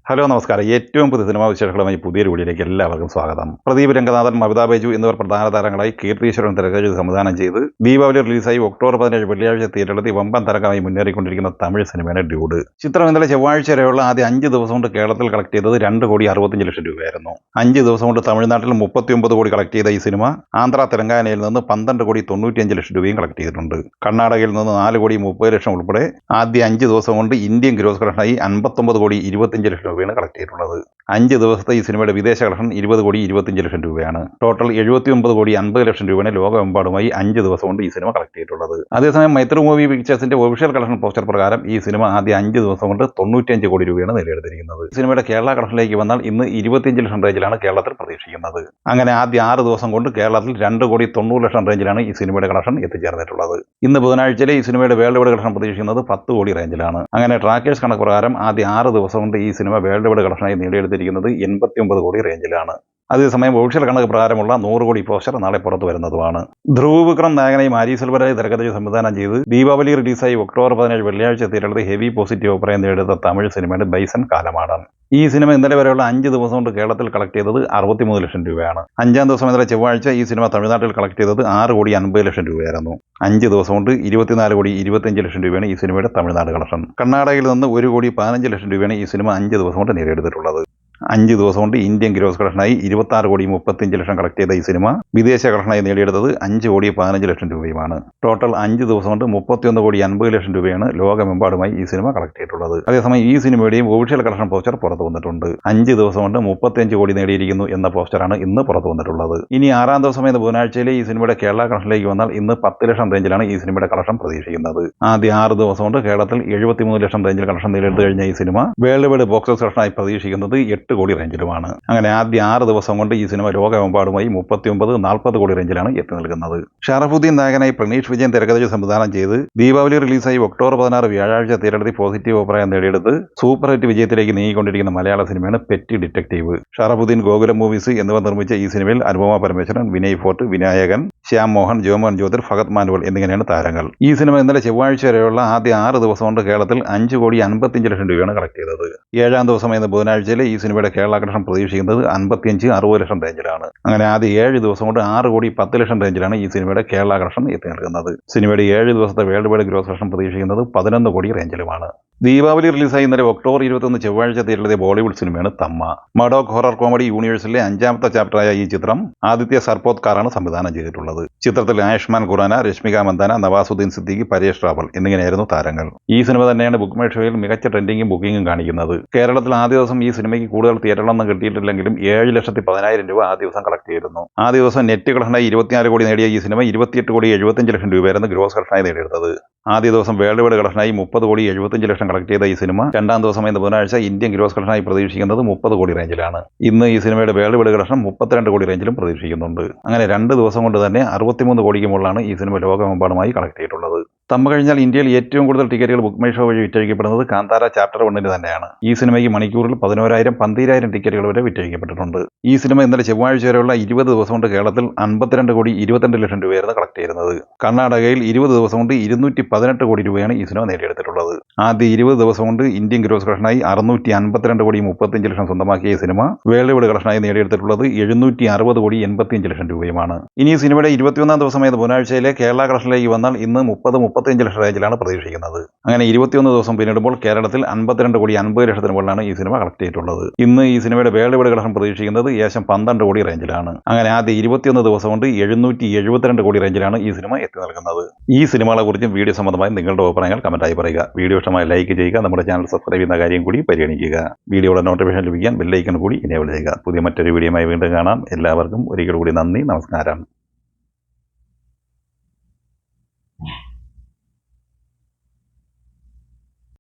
Hello നമസ്കാരം. ഏറ്റവും പുതിയ സിനിമാ വിശേഷങ്ങളുമായി പുതിയൊരു വീഡിയോയിലേക്ക് എല്ലാവർക്കും സ്വാഗതം. പ്രദീപ് രംഗനാഥൻ, മമിത ബൈജു എന്നിവർ പ്രധാന താരങ്ങളായി കീർത്തീശ്വരൻ തിരക്കഥ സംവിധാനം ചെയ്ത് ദീപാവലി റിലീസായി ഒക്ടോബർ 17 വെള്ളിയാഴ്ച തിയേറ്ററിലെത്തി വമ്പൻ തരംഗമായി മുന്നേറിക്കൊണ്ടിരിക്കുന്ന തമിഴ് സിനിമയാണ് ഡ്യൂഡ്. ചിത്രം ഇന്നലെ ചൊവ്വാഴ്ച വരെയുള്ള ആദ്യ 5 ദിവസം കൊണ്ട് കേരളത്തിൽ കളക്ട് ചെയ്തത് 2,65,00,000 രൂപയായിരുന്നു. 5 ദിവസം കൊണ്ട് തമിഴ്നാട്ടിൽ 39 കോടി കളക്ട് ചെയ്ത ഈ സിനിമ ആന്ധ്ര തെലങ്കാനയിൽ നിന്ന് 12,95,00,000 രൂപയും കളക്ട് ചെയ്തിട്ടുണ്ട്. കർണാടകയിൽ നിന്ന് 4,30,00,000 ഉൾപ്പെടെ ആദ്യ 5 ദിവസം കൊണ്ട് ഇന്ത്യൻ ഗ്രോസ് കളക്ഷനായി 59,25,00,000 രൂപയാണ് കളക്ട് ചെയ്തിട്ടുള്ളത്. 5 ദിവസത്തെ ഈ സിനിമയുടെ വിദേശ കളക്ഷൻ 20,25,00,000 രൂപയാണ്. ടോട്ടൽ 79,50,00,000 രൂപയാണ് ലോകമെമ്പാടുമായി 5 ദിവസം കൊണ്ട് ഈ സിനിമ കളക്ട് ചെയ്തിട്ടുള്ളത്. അതേസമയം മൈത്രി മൂവി പിക്ചേഴ്സിന്റെ ഒഫീഷ്യൽ കളക്ഷൻ പോസ്റ്റർ പ്രകാരം ഈ സിനിമ ആദ്യ 5 ദിവസം കൊണ്ട് 95 കോടി രൂപയാണ് നേടിയെടുത്തിരിക്കുന്നത്. സിനിമയുടെ കേരള കളക്ഷനിലേക്ക് വന്നാൽ ഇന്ന് 25 ലക്ഷം റേഞ്ചിലാണ് കേരളത്തിൽ പ്രതീക്ഷിക്കുന്നത്. അങ്ങനെ ആദ്യ 6 ദിവസം കൊണ്ട് കേരളത്തിൽ 2,90,00,000 റേഞ്ചിലാണ് ഈ സിനിമയുടെ കളക്ഷൻ എത്തിച്ചേർന്നിട്ടുള്ളത്. ഇന്ന് ബുധനാഴ്ചയിലെ ഈ സിനിമയുടെ വേൾഡ് വൈഡ് കളക്ഷൻ പ്രതീക്ഷിക്കുന്നത് 10 കോടി റേഞ്ചിലാണ്. അങ്ങനെ ട്രാക്കേഴ്സ് കണക്ക് പ്രകാരം ആദ്യ 6 ദിവസം കൊണ്ട് ഈ സിനിമ വേൾഡ് വൈഡ് കളക്ഷനായി നേടിയെടുത്തിരിക്കുന്നത് 89 കോടി റേഞ്ചിലാണ്. അതേസമയം ഒഫീഷ്യൽ കണക്ക് പ്രകാരമുള്ള 100 കോടി പോസ്റ്റർ നാളെ പുറത്തു വരുന്നതുമാണ്. ധ്രുവ് വിക്രം നായകനായി മാരി സെൽവരാജ് തിരക്കഥ സംവിധാനം ചെയ്ത് ദീപാവലി റിലീസായി ഒക്ടോബർ 17 വെള്ളിയാഴ്ച തിയേറ്ററിൽ ഹെവി പോസിറ്റീവ് അഭിപ്രായം നേടിയെടുത്ത തമിഴ് സിനിമയാണ് ബൈസൺ കാലമാടൻ. ഈ സിനിമ ഇന്നലെ വരെയുള്ള 5 ദിവസം കൊണ്ട് കേരളത്തിൽ കളക്ട് ചെയ്തത് 63 ലക്ഷം രൂപയാണ്. 5-ാം ദിവസം ഇന്നലെ ചൊവ്വാഴ്ച ഈ സിനിമ തമിഴ്നാട്ടിൽ കളക്ട് ചെയ്തത് 6,50,00,000 രൂപയായിരുന്നു. 5 ദിവസം കൊണ്ട് 24,25,00,000 രൂപയാണ് ഈ സിനിമയുടെ തമിഴ്നാട് കളക്ഷൻ. കർണാടകയിൽ നിന്ന് 1,15,00,000 രൂപയാണ് ഈ സിനിമ 5 ദിവസം കൊണ്ട് നേടിയെടുത്തിട്ടുള്ളത്. 5 ദിവസം കൊണ്ട് ഇന്ത്യൻ ഗ്രോസ് കളക്ഷനായി 26,35,00,000 കളക്ട് ചെയ്ത ഈ സിനിമ വിദേശ കളക്ഷനായി നേടിയെടുത്തത് 5,15,00,000 രൂപയുമാണ്. ടോട്ടൽ 5 ദിവസം കൊണ്ട് 31,50,00,000 രൂപയാണ് ലോകമെമ്പാടുമായി ഈ സിനിമ കളക്ട് ചെയ്തിട്ടുള്ളത്. അതേസമയം ഈ സിനിമയുടെയും ഒഫീഷ്യൽ കളക്ഷൻ പോസ്റ്റർ പുറത്തു വന്നിട്ടുണ്ട്. 5 ദിവസം കൊണ്ട് 35 കോടി നേടിയിരിക്കുന്നു എന്ന പോസ്റ്ററാണ് ഇന്ന് പുറത്തു വന്നിട്ടുള്ളത്. ഇനി 6-ാം ദിവസം എന്ന ബുധനാഴ്ചയിലെ ഈ സിനിമയുടെ കേരള കളക്ഷനിലേക്ക് വന്നാൽ ഇന്ന് 10 ലക്ഷം റേഞ്ചിലാണ് ഈ സിനിമയുടെ കളക്ഷൻ പ്രതീക്ഷിക്കുന്നത്. ആദ്യ 6 ദിവസം കൊണ്ട് കേരളത്തിൽ 73 ലക്ഷം റേഞ്ചിൽ കളക്ഷൻ നേടിയെടുത്തു കഴിഞ്ഞ ഈ സിനിമ വേൾഡ് വൈഡ് ബോക്സ് ഓഫീസ് കളക്ഷനായി പ്രതീക്ഷിക്കുന്നത് 8 കോടി റേഞ്ചിലുമാണ്. അങ്ങനെ ആദ്യ 6 ദിവസം കൊണ്ട് ഈ സിനിമ ലോകമെമ്പാടുമായി 39-40 കോടി റേഞ്ചിലാണ് എത്തി നിൽക്കുന്നത്. ഷറഫുദ്ദീൻ നായകനായി പ്രണീഷ് വിജയൻ തിരക്കഥ സംവിധാനം ചെയ്ത് ദീപാവലി റിലീസായി ഒക്ടോബർ 16 വ്യാഴാഴ്ച തിയേറ്ററിൽ പോസിറ്റീവ് അഭിപ്രായം നേടിയെടുത്ത് സൂപ്പർ ഹിറ്റ് വിജയത്തിലേക്ക് നീങ്ങിക്കൊണ്ടിരിക്കുന്ന മലയാള സിനിമയാണ് petty detective. Sharafudheen, Gokulam movies എന്നിവർ നിർമ്മിച്ച ഈ സിനിമയിൽ അനുപമ പരമേശ്വരൻ, വിനയ് ഫോർട്ട്, വിനായകൻ, ശ്യാം മോഹൻ, ജോമോഹൻ ജ്യോതിർ, ഫഹദ് മാനുവൽ എന്നിങ്ങനെയാണ് താരങ്ങൾ. ഈ സിനിമ ഇന്നലെ ചൊവ്വാഴ്ച വരെയുള്ള ആദ്യ 6 ദിവസം കൊണ്ട് കേരളത്തിൽ 5,55,00,000 രൂപയാണ് കളക്ട് ചെയ്തത്. 7-ാം ദിവസം എന്ന ബുധനാഴ്ചയിലെ ഈ സിനിമയുടെ കേരള കളക്ഷൻ പ്രതീക്ഷിക്കുന്നത് 55-60 ലക്ഷം റേഞ്ചിലാണ്. അങ്ങനെ ആദ്യ 7 ദിവസം കൊണ്ട് 6,10,00,000 റേഞ്ചിലാണ് ഈ സിനിമയുടെ കേരള കളക്ഷൻ എത്തി നിൽക്കുന്നത്. സിനിമയുടെ 7 ദിവസത്തെ വേൾഡ് വൈഡ് ഗ്രോസ് കളക്ഷൻ പ്രതീക്ഷിക്കുന്നത് 11 കോടി റേഞ്ചിലുമാണ്. ദീപാവലി റിലീസായി ഇന്നലെ ഒക്ടോബർ 21 ചൊവ്വാഴ്ച തിയേറ്ററിലെ ബോളിവുഡ് സിനിമയാണ് തമ്മ. മഡോക് ഹൊറർ കോമഡി യൂണിവേഴ്സിലെ 5-ാമത്തെ ചാപ്റ്ററായ ഈ ചിത്രം ആദിത്യ സർപോത്കാറാണ് സംവിധാനം ചെയ്തിട്ടുള്ളത്. ചിത്രത്തിൽ ആയുഷ്മാൻ ഖുറാന, രശ്മിക മന്ദാന, നവാസുദ്ദീൻ സിദ്ദീഖി, പരേഷ് റാവൽ എന്നിങ്ങനെയായിരുന്നു താരങ്ങൾ. ഈ സിനിമ തന്നെയാണ് ബുക്ക് മൈ ഷോയിൽ മികച്ച ട്രെൻഡിങ്ങും ബുക്കിംഗും കാണിക്കുന്നത്. കേരളത്തിൽ ആദ്യ ദിവസം ഈ സിനിമയ്ക്ക് കൂടുതൽ തിയേറ്ററിലൊന്നും കിട്ടിയിട്ടില്ലെങ്കിലും 7,10,000 രൂപ ആ ദിവസം കളക്ട് ചെയ്തിരുന്നു. ആ ദിവസം നെറ്റ് കളക്ഷനായി 24 കോടി നേടിയ ഈ സിനിമ 28,75,00,000 രൂപയായിരുന്നു ഗ്രോസ് കളക്ഷനായി നേടിയെടുത്തത്. ആദ്യ ദിവസം വേൾഡ് വൈഡ് കളക്ഷനായി 30,75,00,000 കളക്ട് ചെയ്ത ഈ സിനിമ 2-ാം ദിവസം എന്ന ബുധനാഴ്ച ഇന്ത്യൻ ഗ്രോസ് കളക്ഷനായി പ്രതീക്ഷിക്കുന്നത് 30 കോടി റേഞ്ചിലാണ്. ഇന്ന് ഈ സിനിമയുടെ വേൾഡ് വൈഡ് കളക്ഷൻ 32 കോടി റേഞ്ചിലും പ്രതീക്ഷിക്കുന്നുണ്ട്. അങ്ങനെ 2 ദിവസം കൊണ്ട് തന്നെ 63 കോടിക്ക് മുകളിലാണ് ഈ സിനിമ ലോകമെമ്പാടുമായി കളക്ട് ചെയ്തിട്ടുള്ളത്. തമ്മ കഴിഞ്ഞാൽ ഇന്ത്യയിൽ ഏറ്റവും കൂടുതൽ ടിക്കറ്റുകൾ ബുക്ക് മൈ ഷോ വഴി വിറ്റഴിക്കപ്പെടുന്നത് കാന്താര ചാപ്റ്റർ 1 തന്നെയാണ്. ഈ സിനിമയ്ക്ക് മണിക്കൂറിൽ 11,000-12,000 ടിക്കറ്റുകൾ വരെ വിറ്റഴിക്കപ്പെട്ടിട്ടുണ്ട്. ഈ സിനിമ ഇന്നലെ ചൊവ്വാഴ്ച വരെയുള്ള 20 ദിവസം കൊണ്ട് കേരളത്തിൽ 52,22,00,000 രൂപയായിരുന്നു കളക്ട് ചെയ്യുന്നത്. കർണാടകയിൽ 20 ദിവസം കൊണ്ട് 218 കോടി രൂപയാണ് ഈ സിനിമ നേടിയെടുത്തിട്ടുള്ളത്. ആദ്യ 20 ദിവസം കൊണ്ട് ഇന്ത്യൻ ഗ്രോസ് കളക്ഷനായി 652,35,00,000 സ്വന്തമാക്കിയ ഈ സിനിമ വേൾഡ് വൈഡ് കളക്ഷനായി നേടിയെടുത്തിട്ടുള്ളത് 760,85,00,000 രൂപയുമാണ്. ഇനി ഈ സിനിമയുടെ 21-ാം ദിവസമായ ബുധനാഴ്ചയിലെ കേരള കളക്ഷനിലേക്ക് വന്നാൽ ഇന്ന് 30-35 ലക്ഷം റേഞ്ചിലാണ് പ്രതീക്ഷിക്കുന്നത്. അങ്ങനെ 21 ദിവസം പിന്നിടുമ്പോൾ കേരളത്തിൽ 52,50,00,000 മുകളിലാണ് ഈ സിനിമ കളക്ട് ചെയ്തിട്ടുള്ളത്. ഇന്ന് ഈ സിനിമയുടെ വേൾഡ് വൈഡ് കളക്ഷൻ പ്രതീക്ഷിക്കുന്നത് ഏകദേശം 12 കോടി റേഞ്ചിലാണ്. അങ്ങനെ ആദ്യ 21 ദിവസം കൊണ്ട് 772 കോടി റേഞ്ചിലാണ് ഈ സിനിമ എത്തി നിൽക്കുന്നത്. ഈ സിനിമകളെ കുറിച്ചും വീഡിയോ സംബന്ധമായി നിങ്ങളുടെ അഭിപ്രായങ്ങൾ കമന്റായി പറയുക. വീഡിയോ ഇഷ്ടമായി ലൈക്ക് ചെയ്യുക. നമ്മുടെ ചാനൽ സബ്സ്ക്രൈബ് ചെയ്യുന്ന കാര്യം കൂടി പരിഗണിക്കുക. വീഡിയോയുടെ നോട്ടിഫിക്കേഷൻ ലഭിക്കാൻ ബെൽ ഐക്കൺ കൂടി എനേബിൾ ചെയ്യുക. പുതിയ മറ്റൊരു വീഡിയോയുമായി വീണ്ടും കാണാം. എല്ലാവർക്കും ഒരിക്കൽ കൂടി നന്ദി, നമസ്കാരം.